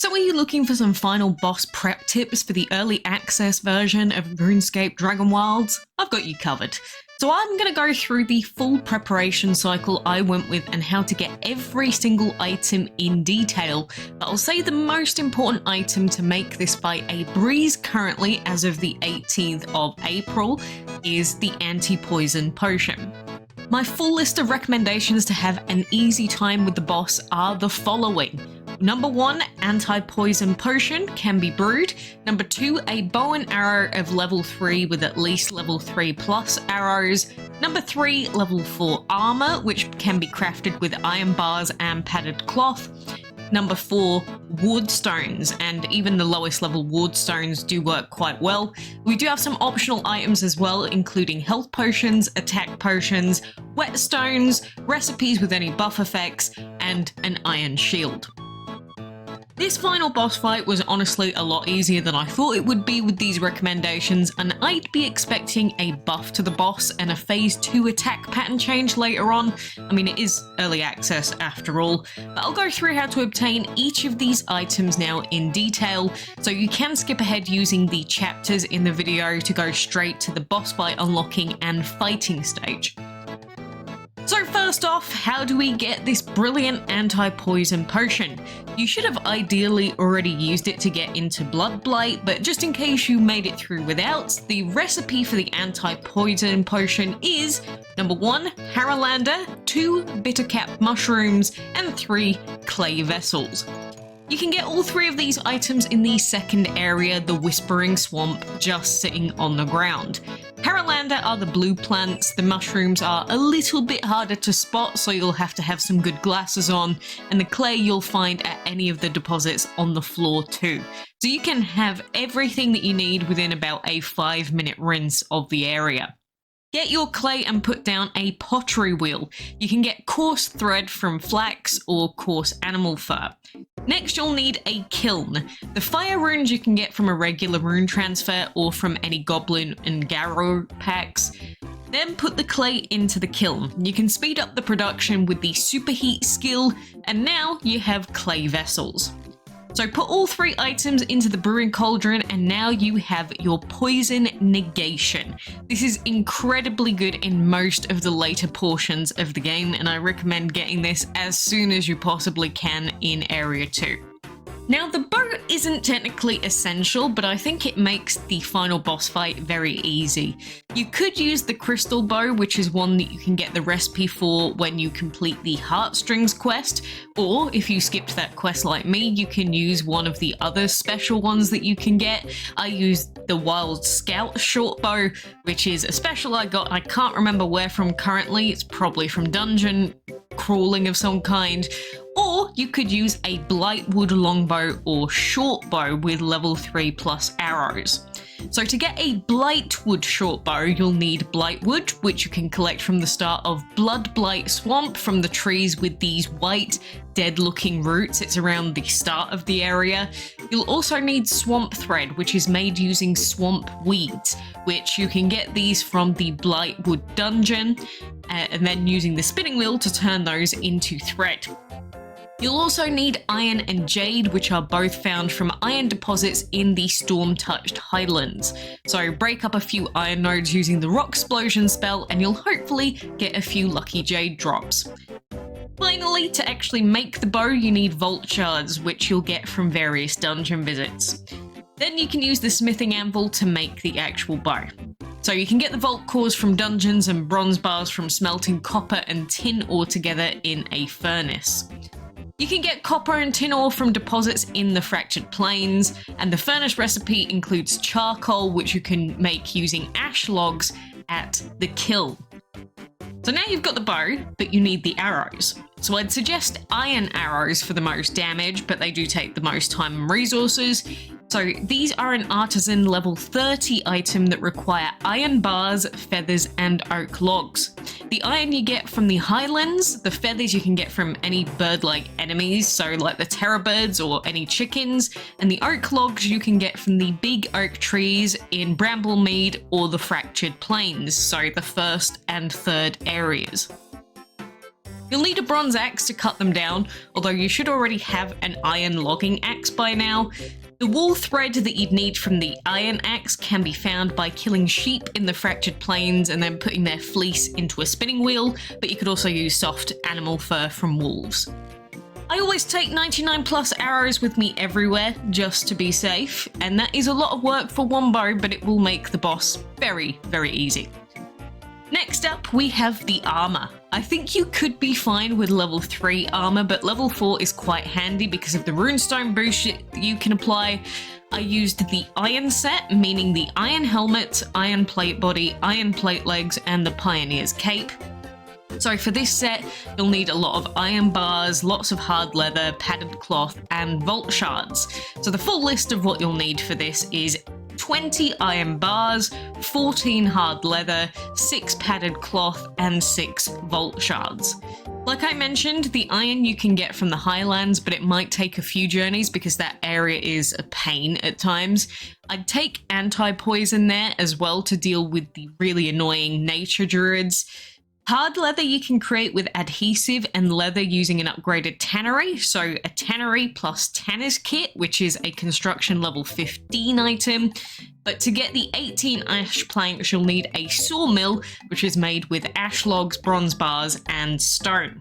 So are you looking for some final boss prep tips for the early access version of Runescape Dragonwilds? I've got you covered. So I'm going to go through the full preparation cycle I went with and how to get every single item in detail, but I'll say the most important item to make this by a breeze currently as of the 18th of April is the Antipoison potion. My full list of recommendations to have an easy time with the boss are the following. Number 1, Antipoison potion can be brewed. Number 2, a bow and arrow of level 3 with at least level 3 plus arrows. Number 3, level 4 armor, which can be crafted with iron bars and padded cloth. Number 4, Wardstones, and even the lowest level Wardstones do work quite well. We do have some optional items as well, including health potions, attack potions, Whetstones, recipes with any buff effects, and an iron shield. This final boss fight was honestly a lot easier than I thought it would be with these recommendations, and I'd be expecting a buff to the boss and a phase 2 attack pattern change later on. I mean, it is early access after all, but I'll go through how to obtain each of these items now in detail, so you can skip ahead using the chapters in the video to go straight to the boss fight unlocking and fighting stage. So first off, how do we get this brilliant anti-poison potion? You should have ideally already used it to get into Blood Blight, but just in case you made it through without, the recipe for the anti-poison potion is number 1, Haralander, 2, bittercap mushrooms, and 3, clay vessels. You can get all 3 of these items in the second area, the Whispering Swamp, just sitting on the ground. Haralander are the blue plants, the mushrooms are a little bit harder to spot, so you'll have to have some good glasses on, and the clay you'll find at any of the deposits on the floor too. So you can have everything that you need within about a 5-minute rinse of the area. Get your clay and put down a pottery wheel. You can get coarse thread from flax or coarse animal fur. Next, you'll need a kiln. The fire runes you can get from a regular rune transfer or from any goblin and garrow packs. Then put the clay into the kiln. You can speed up the production with the superheat skill, and now you have clay vessels. So put all 3 items into the brewing cauldron, and now you have your poison negation. This is incredibly good in most of the later portions of the game, and I recommend getting this as soon as you possibly can in Area 2. Now, the bow isn't technically essential, but I think it makes the final boss fight very easy. You could use the crystal bow, which is one that you can get the recipe for when you complete the Heartstrings quest, or if you skipped that quest like me, you can use one of the other special ones that you can get. I used the Wild Scout short bow, which is a special I got. I can't remember where from currently. It's probably from dungeon crawling of some kind. Or you could use a Blightwood longbow or short bow with level 3 plus arrows. So to get a Blightwood short bow, you'll need Blightwood, which you can collect from the start of Blood Blight Swamp from the trees with these white, dead-looking roots. It's around the start of the area. You'll also need swamp thread, which is made using swamp weeds, which you can get these from the Blightwood dungeon, and then using the spinning wheel to turn those into thread. You'll also need iron and jade, which are both found from iron deposits in the storm-touched Highlands. So break up a few iron nodes using the rock explosion spell, and you'll hopefully get a few lucky jade drops. Finally, to actually make the bow, you need vault shards, which you'll get from various dungeon visits. Then you can use the smithing anvil to make the actual bow. So you can get the vault cores from dungeons and bronze bars from smelting copper and tin ore together in a furnace. You can get copper and tin ore from deposits in the Fractured Plains, and the furnace recipe includes charcoal, which you can make using ash logs at the Kiln. So now you've got the bow, but you need the arrows. So I'd suggest iron arrows for the most damage, but they do take the most time and resources. So these are an artisan level 30 item that require iron bars, feathers, and oak logs. The iron you get from the Highlands, the feathers you can get from any bird-like enemies, so like the terror birds or any chickens, and the oak logs you can get from the big oak trees in Bramblemead or the Fractured Plains, so the first and third areas. You'll need a bronze axe to cut them down, although you should already have an iron logging axe by now. The wool thread that you'd need from the iron axe can be found by killing sheep in the fractured plains and then putting their fleece into a spinning wheel, but you could also use soft animal fur from wolves. I always take 99 plus arrows with me everywhere, just to be safe, and that is a lot of work for one bow, but it will make the boss very, very easy. Next up, we have the armor. I think you could be fine with level 3 armor, but level 4 is quite handy because of the runestone boost that you can apply. I used the iron set, meaning the iron helmet, iron plate body, iron plate legs, and the pioneer's cape. So for this set, you'll need a lot of iron bars, lots of hard leather, padded cloth, and vault shards. So the full list of what you'll need for this is 20 iron bars, 14 hard leather, 6 padded cloth, and 6 vault shards. Like I mentioned, the iron you can get from the Highlands, but it might take a few journeys because that area is a pain at times. I'd take Antipoison there as well to deal with the really annoying nature druids. Hard leather you can create with adhesive and leather using an upgraded tannery, so a tannery plus tanner's kit, which is a construction level 15 item. But to get the 18 ash planks, you'll need a sawmill, which is made with ash logs, bronze bars, and stone.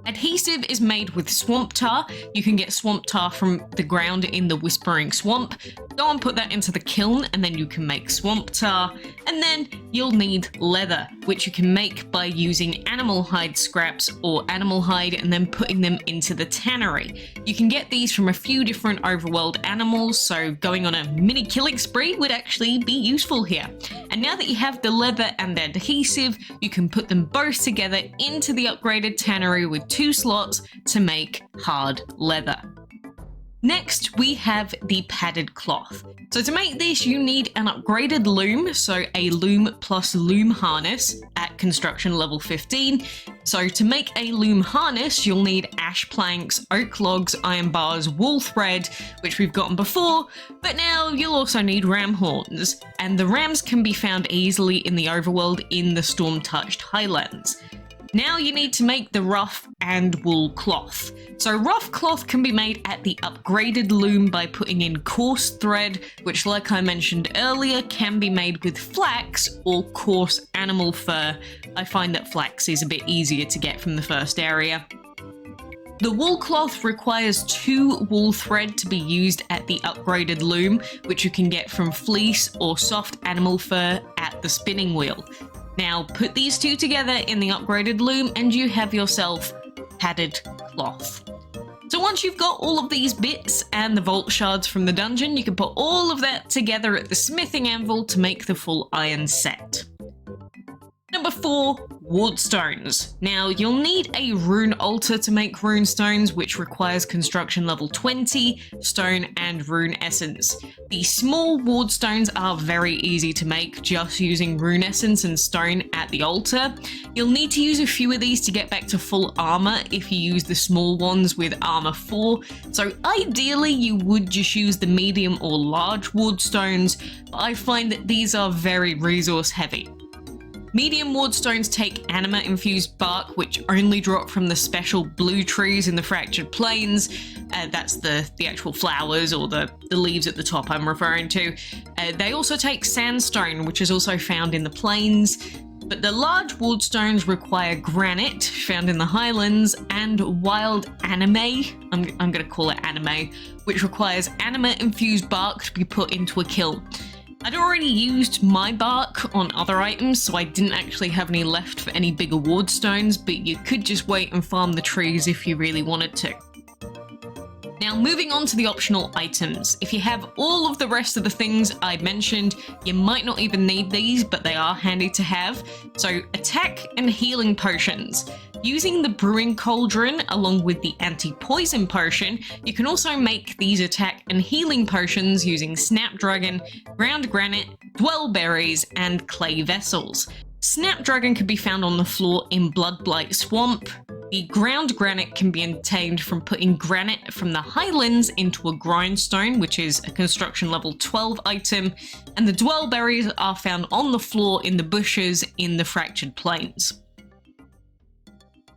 Adhesive is made with swamp tar. You can get swamp tar from the ground in the Whispering Swamp. Go and put that into the kiln and then you can make swamp tar. And then you'll need leather, which you can make by using animal hide scraps or animal hide and then putting them into the tannery. You can get these from a few different overworld animals, so going on a mini killing spree would actually be useful here. And now that you have the leather and the adhesive, you can put them both together into the upgraded tannery with 2 slots to make hard leather. Next, we have the padded cloth. So to make this, you need an upgraded loom, so a loom plus loom harness at construction level 15. So to make a loom harness, you'll need ash planks, oak logs, iron bars, wool thread, which we've gotten before, but now you'll also need ram horns, and the rams can be found easily in the overworld in the storm-touched Highlands. Now you need to make the ruff and wool cloth. So ruff cloth can be made at the upgraded loom by putting in coarse thread, which like I mentioned earlier can be made with flax or coarse animal fur. I find that flax is a bit easier to get from the first area. The wool cloth requires 2 wool thread to be used at the upgraded loom, which you can get from fleece or soft animal fur at the spinning wheel. Now put these 2 together in the upgraded loom and you have yourself padded cloth. So once you've got all of these bits and the vault shards from the dungeon, you can put all of that together at the smithing anvil to make the full iron set. Number 4, Wardstones. Now you'll need a rune altar to make runestones, which requires construction level 20, stone and rune essence. The small wardstones are very easy to make just using rune essence and stone at the altar. You'll need to use a few of these to get back to full armor if you use the small ones with armor 4. So ideally you would just use the medium or large wardstones, but I find that these are very resource heavy. Medium wardstones take anima infused bark, which only drop from the special blue trees in the fractured plains. That's the actual flowers or the leaves at the top I'm referring to. They also take sandstone, which is also found in the plains. But the large wardstones require granite, found in the Highlands, and wild anime, I'm going to call it anime, which requires anima infused bark to be put into a kiln. I'd already used my bark on other items, so I didn't actually have any left for any bigger wardstones, but you could just wait and farm the trees if you really wanted to. Now moving on to the optional items. If you have all of the rest of the things I mentioned, you might not even need these, but they are handy to have. So attack and healing potions. Using the brewing cauldron along with the anti-poison potion, you can also make these attack and healing potions using Snapdragon, ground granite, Dwellberries, and clay vessels. Snapdragon can be found on the floor in Bloodblight Swamp. The ground granite can be obtained from putting granite from the Highlands into a grindstone, which is a construction level 12 item, and the Dwellberries are found on the floor in the bushes in the fractured plains.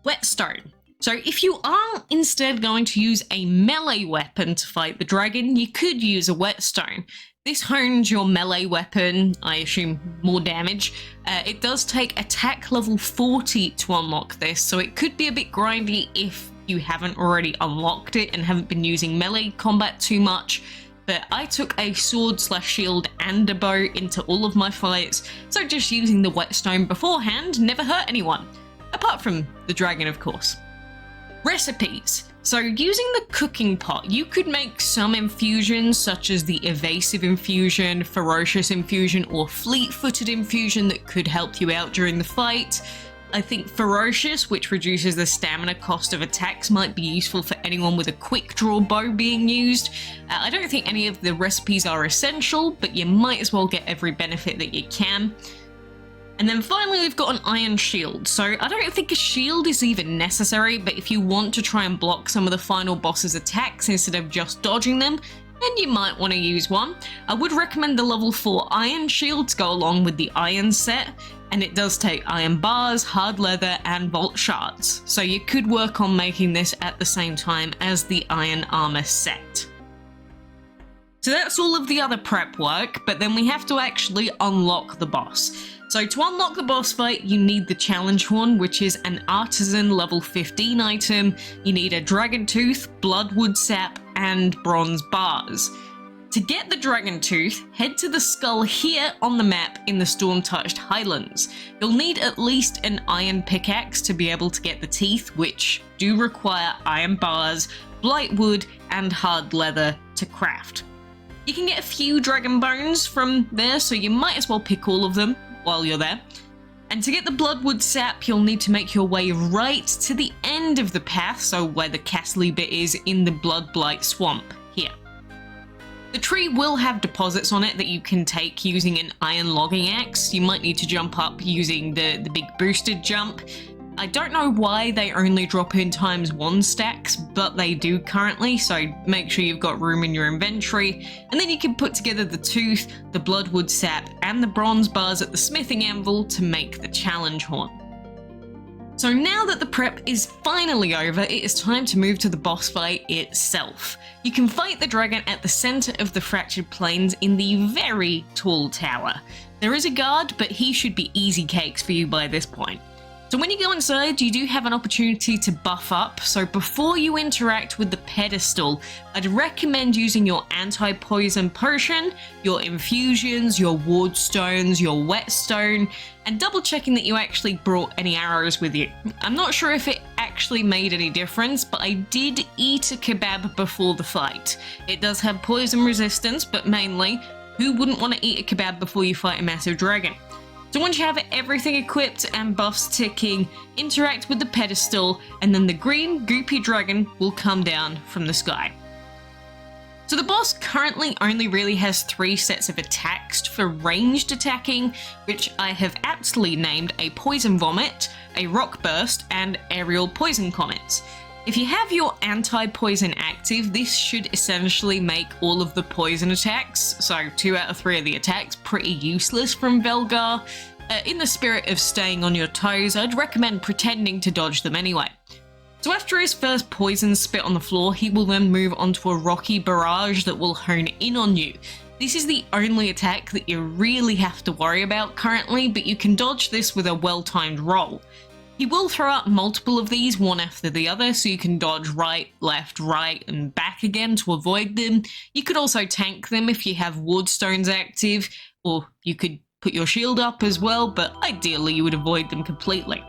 Whetstone. So if you are instead going to use a melee weapon to fight the dragon, you could use a Whetstone. This hones your melee weapon, I assume more damage. It does take attack level 40 to unlock this, so it could be a bit grindy if you haven't already unlocked it and haven't been using melee combat too much. But I took a sword/shield and a bow into all of my fights, so just using the Whetstone beforehand never hurt anyone. Apart from the dragon, of course. Recipes. So using the cooking pot, you could make some infusions such as the evasive infusion, ferocious infusion, or fleet-footed infusion that could help you out during the fight. I think ferocious, which reduces the stamina cost of attacks, might be useful for anyone with a quick draw bow being used. I don't think any of the recipes are essential, but you might as well get every benefit that you can. And then finally we've got an iron shield. So I don't think a shield is even necessary, but if you want to try and block some of the final boss's attacks instead of just dodging them, then you might want to use one. I would recommend the level 4 iron shield to go along with the iron set, and it does take iron bars, hard leather, and vault shards. So you could work on making this at the same time as the iron armor set. So that's all of the other prep work, but then we have to actually unlock the boss. So to unlock the boss fight, you need the challenge horn, which is an artisan level 15 item. You need a dragon tooth, bloodwood sap, and bronze bars. To get the dragon tooth, head to the skull here on the map in the storm-touched Highlands. You'll need at least an iron pickaxe to be able to get the teeth, which do require iron bars, blight wood, and hard leather to craft. You can get a few dragon bones from there, so you might as well pick all of them while you're there. And to get the bloodwood sap, you'll need to make your way right to the end of the path, so where the castle bit is in the Bloodblight swamp here. The tree will have deposits on it that you can take using an iron logging axe. You might need to jump up using the big boosted jump. I don't know why they only drop in ×1 stacks, but they do currently, so make sure you've got room in your inventory. And then you can put together the tooth, the bloodwood sap, and the bronze bars at the smithing anvil to make the challenge horn. So now that the prep is finally over, it is time to move to the boss fight itself. You can fight the dragon at the center of the fractured plains in the very tall tower. There is a guard, but he should be easy cakes for you by this point. So when you go inside, you do have an opportunity to buff up, so before you interact with the pedestal, I'd recommend using your anti-poison potion, your infusions, your wardstones, your whetstone, and double checking that you actually brought any arrows with you. I'm not sure if it actually made any difference, but I did eat a kebab before the fight. It does have poison resistance, but mainly, who wouldn't want to eat a kebab before you fight a massive dragon? So once you have everything equipped and buffs ticking, interact with the pedestal, and then the green goopy dragon will come down from the sky. So the boss currently only really has 3 sets of attacks for ranged attacking, which I have aptly named a poison vomit, a rock burst, and aerial poison comets. If you have your anti-poison active, this should essentially make all of the poison attacks, so 2 out of 3 of the attacks, pretty useless from Velgar. In the spirit of staying on your toes, I'd recommend pretending to dodge them anyway. So after his first poison spit on the floor, he will then move onto a rocky barrage that will hone in on you. This is the only attack that you really have to worry about currently, but you can dodge this with a well-timed roll. He will throw out multiple of these one after the other, so you can dodge right, left, right, and back again to avoid them. You could also tank them if you have Wardstones active, or you could put your shield up as well, but ideally you would avoid them completely.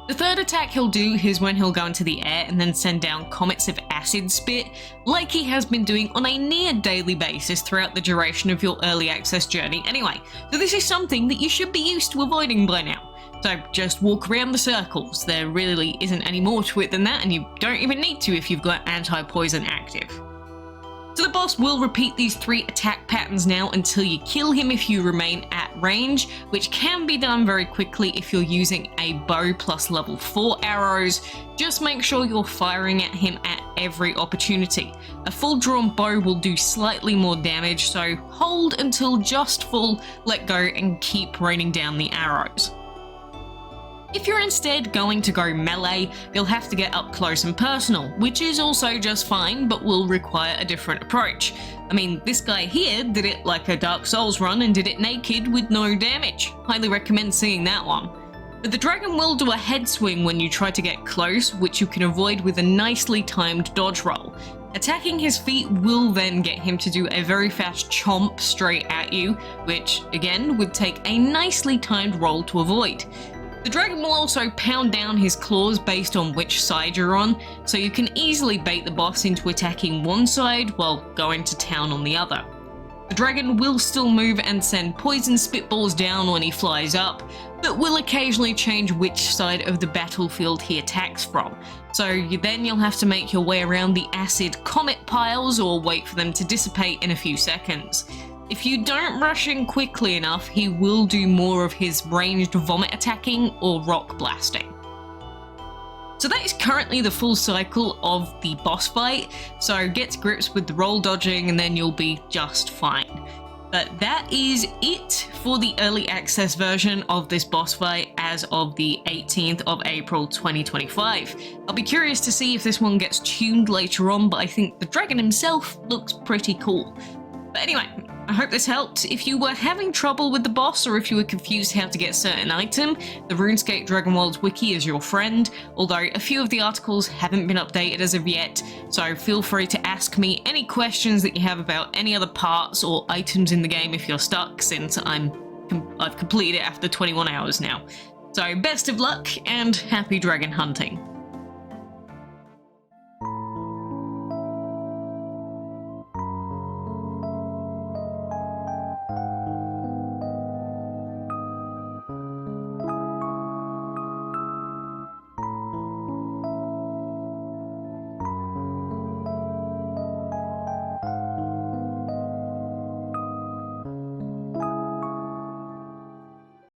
The third attack he'll do is when he'll go into the air and then send down comets of acid spit, like he has been doing on a near daily basis throughout the duration of your early access journey anyway. So this is something that you should be used to avoiding by now. So just walk around the circles. There really isn't any more to it than that, and you don't even need to if you've got anti-poison active. So the boss will repeat these 3 attack patterns now until you kill him if you remain at range, which can be done very quickly if you're using a bow plus level 4 arrows. Just make sure you're firing at him at every opportunity. A full drawn bow will do slightly more damage, so hold until just full, let go, and keep raining down the arrows. If you're instead going to go melee, you'll have to get up close and personal, which is also just fine, but will require a different approach. I mean, this guy here did it like a Dark Souls run and did it naked with no damage. Highly recommend seeing that one. But the dragon will do a head swing when you try to get close, which you can avoid with a nicely timed dodge roll. Attacking his feet will then get him to do a very fast chomp straight at you, which, again, would take a nicely timed roll to avoid. The dragon will also pound down his claws based on which side you're on, so you can easily bait the boss into attacking one side while going to town on the other. The dragon will still move and send poison spitballs down when he flies up, but will occasionally change which side of the battlefield he attacks from, so you'll have to make your way around the acid comet piles or wait for them to dissipate in a few seconds. If you don't rush in quickly enough, he will do more of his ranged vomit attacking or rock blasting. So that is currently the full cycle of the boss fight, so get to grips with the roll dodging and then you'll be just fine. But that is it for the early access version of this boss fight as of the 18th of April 2025. I'll be curious to see if this one gets tuned later on, but I think the dragon himself looks pretty cool. But anyway, I hope this helped. If you were having trouble with the boss or if you were confused how to get a certain item, the Runescape Dragonwilds wiki is your friend, although a few of the articles haven't been updated as of yet, so feel free to ask me any questions that you have about any other parts or items in the game if you're stuck, since I've completed it after 21 hours now. So best of luck and happy dragon hunting.